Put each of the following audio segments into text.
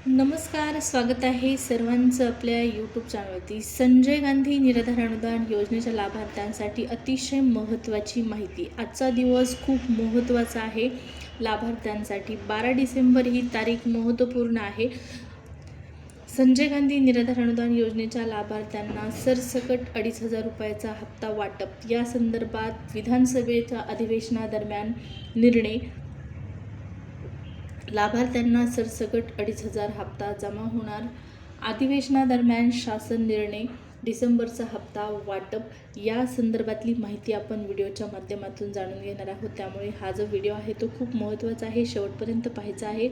नमस्कार, स्वागत आहे सर्वांचं आपल्या यूट्यूब चॅनलवरती. संजय गांधी निराधार अनुदान योजनेच्या लाभार्थ्यांसाठी अतिशय महत्त्वाची माहिती. आजचा दिवस खूप महत्त्वाचा आहे लाभार्थ्यांसाठी. 12 डिसेंबर ही तारीख महत्त्वपूर्ण आहे. संजय गांधी निराधार अनुदान योजनेच्या लाभार्थ्यांना सरसकट 2,500 रुपयाचा हप्ता वाटप या संदर्भात विधानसभेच्या अधिवेशनादरम्यान निर्णय. लाभार्थ्यांना सरसकट 2,500 हप्ता जमा होणार. अधिवेशनादरम्यान शासन निर्णय. डिसेंबरचा हप्ता वाटप या संदर्भातली माहिती आपण व्हिडिओच्या माध्यमातून जाणून घेणार आहोत. त्यामुळे हा जो व्हिडिओ आहे तो खूप महत्त्वाचा आहे, शेवटपर्यंत पाहायचा आहे.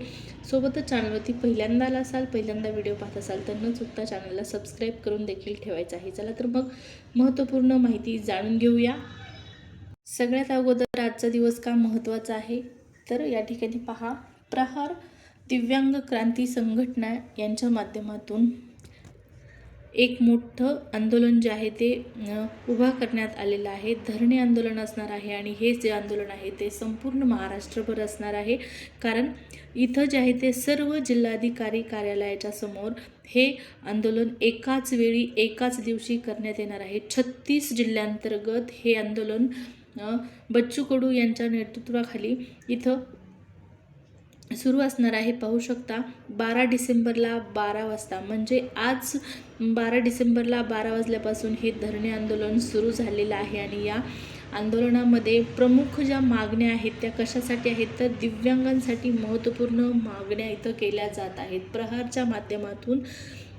सोबतच चॅनलवरती पहिल्यांदा आला असाल, पहिल्यांदा व्हिडिओ पाहत असाल तर न चुकता चॅनलला सबस्क्राईब करून देखील ठेवायचं आहे. चला तर मग महत्त्वपूर्ण माहिती जाणून घेऊया. सगळ्यात अगोदर आजचा दिवस का महत्त्वाचा आहे तर या ठिकाणी पहा, प्रहार दिव्यांग क्रांती संघटना यांच्या माध्यमातून एक मोठं आंदोलन जे आहे ते उभा करण्यात आलेलं आहे. धरणे आंदोलन असणार आहे आणि हे जे आंदोलन आहे ते संपूर्ण महाराष्ट्रभर असणार आहे. कारण इथं जे आहे ते सर्व जिल्हाधिकारी कार्यालयाच्या समोर हे आंदोलन एकाच वेळी एकाच दिवशी करण्यात येणार आहे. 36 जिल्ह्यांतर्गत हे आंदोलन बच्चू कडू यांच्या नेतृत्वाखाली इथं सुरू असणार आहे. पाहू शकता 12 डिसेंबरला 12 वाजता म्हणजे आज 12 डिसेंबरला 12 वाजल्यापासून हे धरणे आंदोलन सुरू झालेलं आहे. आणि या आंदोलनामध्ये प्रमुख ज्या मागण्या आहेत त्या कशासाठी आहेत तर दिव्यांगांसाठी महत्त्वपूर्ण मागण्या इथं केल्या जात आहेत. प्रहारच्या माध्यमातून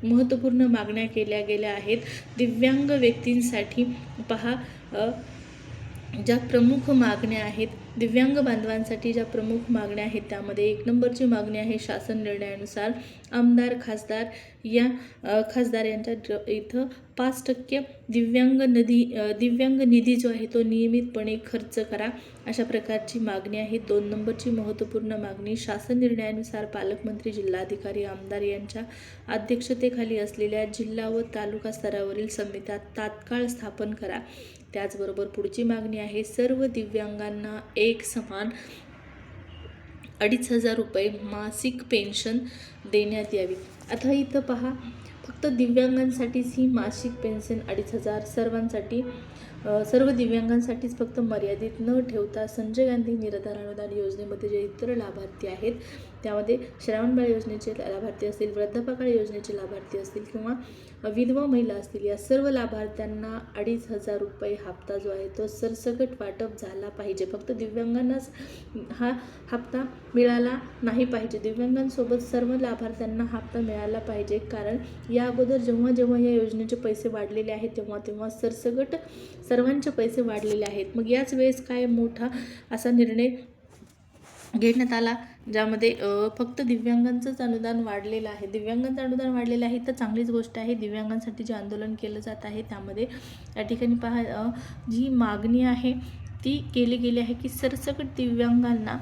महत्त्वपूर्ण मागण्या केल्या गेल्या आहेत. दिव्यांग व्यक्तींसाठी पहा, ज्या प्रमुख मागण्या आहेत, दिव्यांग बांधवांसाठी ज्या प्रमुख मागण्या आहेत त्यामध्ये 1 नंबरची मागणी आहे शासन निर्णयानुसार आमदार खासदार यांच्या इथं 5% दिव्यांग निधी जो आहे तो नियमितपणे खर्च करा, अशा प्रकारची मागणी आहे. 2 नंबरची महत्त्वपूर्ण मागणी शासन निर्णयानुसार पालकमंत्री, जिल्हाधिकारी, आमदार यांच्या अध्यक्षतेखाली असलेल्या जिल्हा व तालुका स्तरावरील समित्या तात्काळ स्थापन करा. त्याचबरोबर पुढची मागणी आहे सर्व दिव्यांगांना एक समान 2,500 रुपये मासिक पेन्शन देण्यात यावी. आता इथं पहा, फक्त दिव्यांगांसाठीच ही मासिक पेन्शन 2,500 सर्वांसाठी, सर्व दिव्यांगांसाठीच फक्त मर्यादित न ठेवता संजय गांधी निराधार अनुदान योजनेमध्ये जे इतर लाभार्थी आहेत त्यामध्ये श्रावणबाळ योजनेचे लाभार्थी असतील, वृद्धापकाळ योजनेचे लाभार्थी असतील किंवा विधवा महिला असतील, या सर्व लाभार्थ्यांना 2,500 रुपये हप्ता जो आहे तो सरसकट वाटप झाला पाहिजे. फक्त दिव्यांगांनाच हा हप्ता मिळाला नाही पाहिजे, दिव्यांगांसोबत सर्व लाभार्थ्यांना हप्ता मिळाला पाहिजे. कारण या अगोदर जेव्हा या योजनेचे पैसे वाढलेले आहेत तेव्हा सरसकट सर्वांचे पैसे वाढलेले आहेत. मग याच वेळेस काय मोठा असा निर्णय घेण्यात आला ज्यामध्ये फक्त दिव्यांगांचंच अनुदान वाढलेलं आहे. दिव्यांगांचं अनुदान वाढलेलं आहे तर चांगलीच गोष्ट आहे. दिव्यांगांसाठी जे आंदोलन केलं जात आहे त्यामध्ये या ठिकाणी पहा, जी मागणी आहे ती केली गेली आहे की सरसकट दिव्यांगांना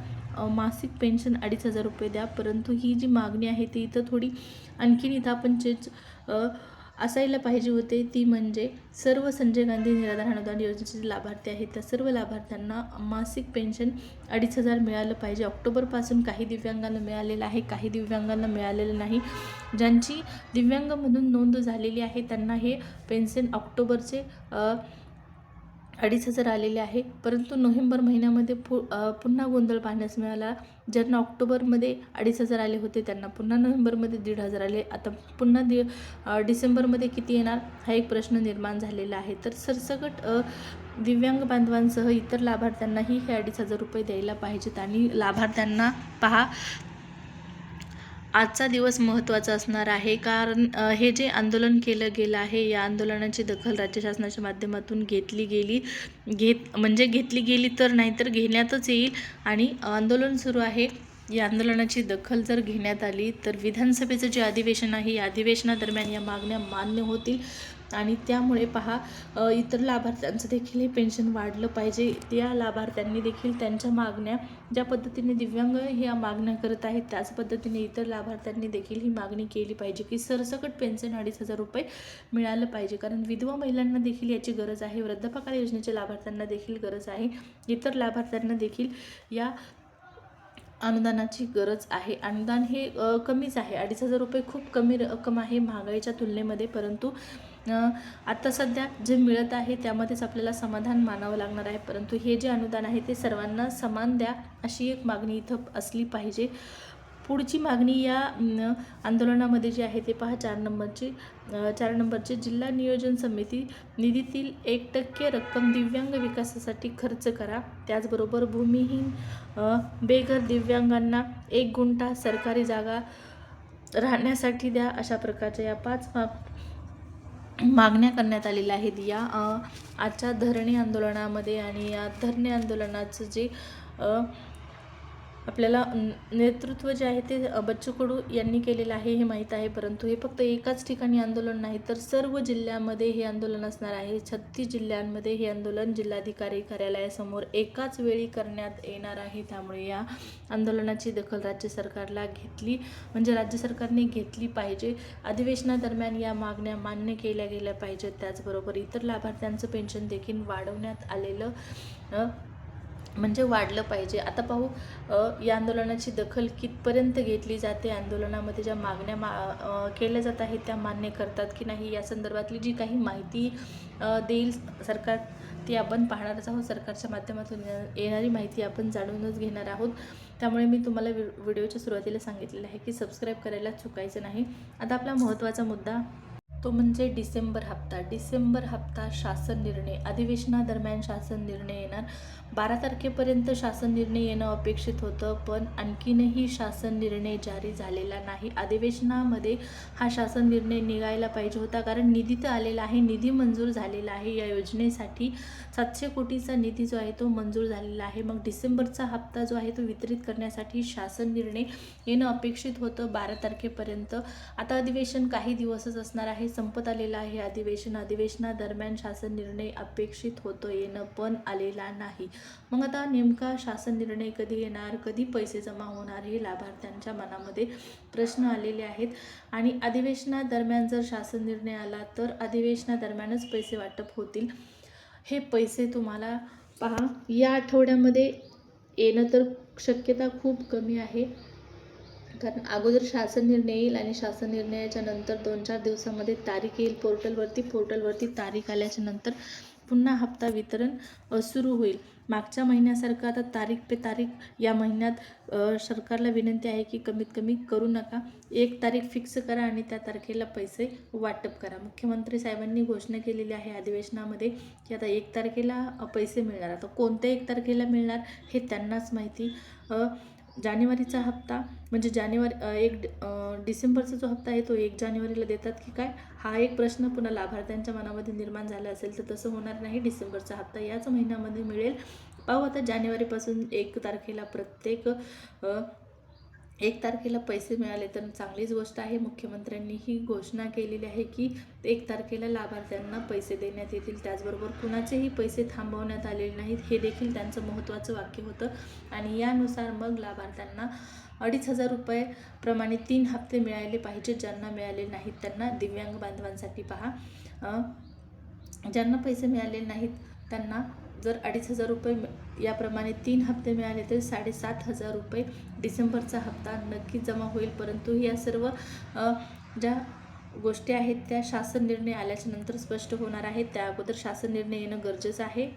मासिक पेन्शन 2,500 रुपये द्या. परंतु ही जी मागणी आहे ती इथं थोडी आणखीन इथं आपण असायला पाहिजे होते. ती म्हणजे सर्व संजय गांधी निराधार अनुदान योजनेचे लाभार्थी आहेत त्या सर्व लाभार्थ्यांना मासिक पेन्शन 2,500 मिळालं पाहिजे. ऑक्टोबरपासून काही दिव्यांगांना मिळालेलं आहे, काही दिव्यांगांना मिळालेलं नाही. ज्यांची दिव्यांग म्हणून नोंद झालेली आहे त्यांना हे पेन्शन ऑक्टोबरचे 2,500 आलेले आहे. परंतु नोव्हेंबर महिन्यामध्ये पुन्हा गोंधळ पाहण्यास मिळाला. ज्यांना ऑक्टोबरमध्ये 2,500 आले होते त्यांना पुन्हा नोव्हेंबरमध्ये 1,500 आले. आता पुन्हा डिसेंबरमध्ये किती येणार हा एक प्रश्न निर्माण झालेला आहे. तर सरसकट दिव्यांग बांधवांसह इतर लाभार्थ्यांनाही हे 2,500 रुपये द्यायला पाहिजेत. आणि लाभार्थ्यांना पहा, आजचा दिवस महत्त्वाचा असणार आहे. कारण हे जे आंदोलन केलं गेलं आहे या आंदोलनाची दखल राज्य शासनाच्या माध्यमातून घेतली गेली तर नाहीतर घेण्यातच येईल. आणि आंदोलन सुरू आहे, या आंदोलनाची दखल जर घेण्यात आली तर विधानसभेचं जे अधिवेशन आहे या अधिवेशनादरम्यान या मागण्या मान्य होतील. आणि त्यामुळे पहा, इतर लाभार्थ्यांचं देखील हे पेन्शन वाढलं पाहिजे. त्या लाभार्थ्यांनी देखील त्यांच्या मागण्या, ज्या पद्धतीने दिव्यांग ह्या मागण्या करत आहेत त्याच पद्धतीने इतर लाभार्थ्यांनी देखील ही मागणी केली पाहिजे की सरसकट पेन्शन 2,500 रुपये मिळालं पाहिजे. कारण विधवा महिलांना देखील याची गरज आहे, वृद्धापकाळ योजनेच्या लाभार्थ्यांना देखील गरज आहे, इतर लाभार्थ्यांना देखील या अनुदानाची गरज आहे. अनुदान हे कमीच आहे, 2,500 रुपये खूप कमी रक्कम आहे महागाईच्या तुलनेमध्ये. परंतु आता सध्या जे मिळत आहे त्यामध्येच आपल्याला समाधान मानावं लागणार आहे. परंतु हे जे अनुदान आहे ते सर्वांना समान द्या, अशी एक मागणी इथं असली पाहिजे. पुढची मागणी या आंदोलनामध्ये जी आहे ते पहा, 4 नंबरचे जिल्हा नियोजन समिती निधीतील 1% रक्कम दिव्यांग विकासासाठी खर्च करा. त्याचबरोबर भूमिहीन बेघर दिव्यांगांना 1 गुंठा सरकारी जागा राहण्यासाठी द्या. अशा प्रकारच्या या 5 मागण्या करण्यात आलेल्या आहेत या आजच्या धरणे आंदोलनामध्ये. आणि या धरणे आंदोलनाचं जे आपल्याला नेतृत्व जे आहे ते बच्चू कडू यांनी केलेलं आहे हे माहीत आहे. परंतु हे फक्त एकाच ठिकाणी आंदोलन नाही, तर सर्व जिल्ह्यामध्ये हे आंदोलन असणार आहे. 36 जिल्ह्यांमध्ये हे आंदोलन जिल्हाधिकारी कार्यालयासमोर एकाच वेळी करण्यात येणार आहे. त्यामुळे या आंदोलनाची दखल राज्य सरकारला राज्य सरकारने घेतली पाहिजे. अधिवेशनादरम्यान या मागण्या मान्य केल्या गेल्या पाहिजेत. त्याचबरोबर इतर लाभार्थ्यांचं पेन्शन देखील वाढवण्यात आलेलं वाढलं पाहिजे. आता पाहू या आंदोलनाची दखल कितपर्यंत घेतली जाते. आंदोलनामध्ये ज्या मागण्या केल्या जात आहेत त्या मान्य करतात की नाही, या संदर्भातली जी काही माहिती देईल सरकार ती आपण पाहणारच आहोत. सरकारच्या माध्यमातून येणारी माहिती आपण जाणूनच घेणार आहोत. त्यामुळे मी तुम्हाला व्हिडिओच्या सुरुवातीला सांगितलेलं आहे की सबस्क्राईब करायला चुकायचं नाही. आता आपला महत्त्वाचा मुद्दा तो म्हणजे डिसेंबर हप्ता शासन निर्णय. अधिवेशनादरम्यान शासन निर्णय येणार. 12 तारखेपर्यंत शासन निर्णय येणं अपेक्षित होतं, पण आणखीनही शासन निर्णय जारी झालेला नाही. अधिवेशनामध्ये हा शासन निर्णय निघायला पाहिजे होता, कारण निधी तर आलेला आहे, निधी मंजूर झालेला आहे. या योजनेसाठी 700 कोटीचा निधी जो आहे तो मंजूर झालेला आहे. मग डिसेंबरचा हप्ता जो आहे तो वितरित करण्यासाठी शासन निर्णय येणं अपेक्षित होतं 12 तारखेपर्यंत. आता अधिवेशन काही दिवसच असणार आहे, संपत आलेलं आहे अधिवेशनादरम्यान शासन निर्णय अपेक्षित होतं येणं, पण आलेला नाही. मग आता नेमका शासन निर्णय कधी येणार, कधी पैसे जमा होणार, हे लाभार्थ्यांच्या मनामध्ये प्रश्न आलेले आहेत. आणि अधिवेशनादरम्यान जर शासन निर्णय आला तर अधिवेशनादरम्यानच पैसे वाटप होतील. हे पैसे तुम्हाला पहा या आठवड्यामध्ये येणं तर शक्यता खूप कमी आहे, कारण अगोदर शासन निर्णय येईल आणि शासन निर्णयाच्या नंतर 2-4 दिवसामध्ये तारीख येईल पोर्टलवरती तारीख आल्याच्या नंतर पुन्हा हप्ता वितरण सुरू होईल. मागच्या महिन्यासारखं आता तारीख पे तारीख या महिन्यात सरकारला विनंती आहे की कमीत कमी करू नका. 1 तारीख फिक्स करा आणि त्या तारखेला पैसे वाटप करा. मुख्यमंत्री साहेबांनी घोषणा केलेली आहे अधिवेशनामध्ये की आता 1 तारखेला पैसे मिळणार. आता कोणत्या 1 तारखेला मिळणार हे त्यांनाच माहिती. जानेवारीचा हप्ता म्हणजे डिसेंबरचा जो हप्ता आहे तो 1 जानेवारीला देतात की काय, हा एक प्रश्न पुन्हा लाभार्थ्यांच्या मनामध्ये निर्माण झाला असेल. तर तसं होणार नाही. डिसेंबरचा हप्ता याच महिन्यामध्ये मिळेल. पाहू आता जानेवारीपासून 1 तारखेला 1 तारखेला पैसे मिळाले तर चांगलीच गोष्ट आहे. मुख्यमंत्र्यांनी ही घोषणा केलेली आहे की 1 तारखेला लाभार्थ्यांना पैसे देण्यात येतील. त्याचबरोबर कुणाचेही पैसे थांबवण्यात आलेले नाहीत, हे देखील त्यांचं महत्त्वाचं वाक्य होतं. आणि यानुसार मग लाभार्थ्यांना 2,500 रुपये प्रमाणे 3 हप्ते मिळाले पाहिजेत. ज्यांना मिळाले नाहीत त्यांना, दिव्यांग बांधवांसाठी पहा, ज्यांना पैसे मिळाले नाहीत त्यांना जर 2,500 रुपये याप्रमाणे 3 हप्ते मिळाले तर 7,500 रुपये डिसेंबरचा हप्ता नक्की जमा होईल. परंतु या सर्व ज्या गोष्टी आहेत त्या शासन निर्णय आल्याच्या नंतर स्पष्ट होणार आहेत. त्या अगोदर शासन निर्णय येणं गरजेचं आहे.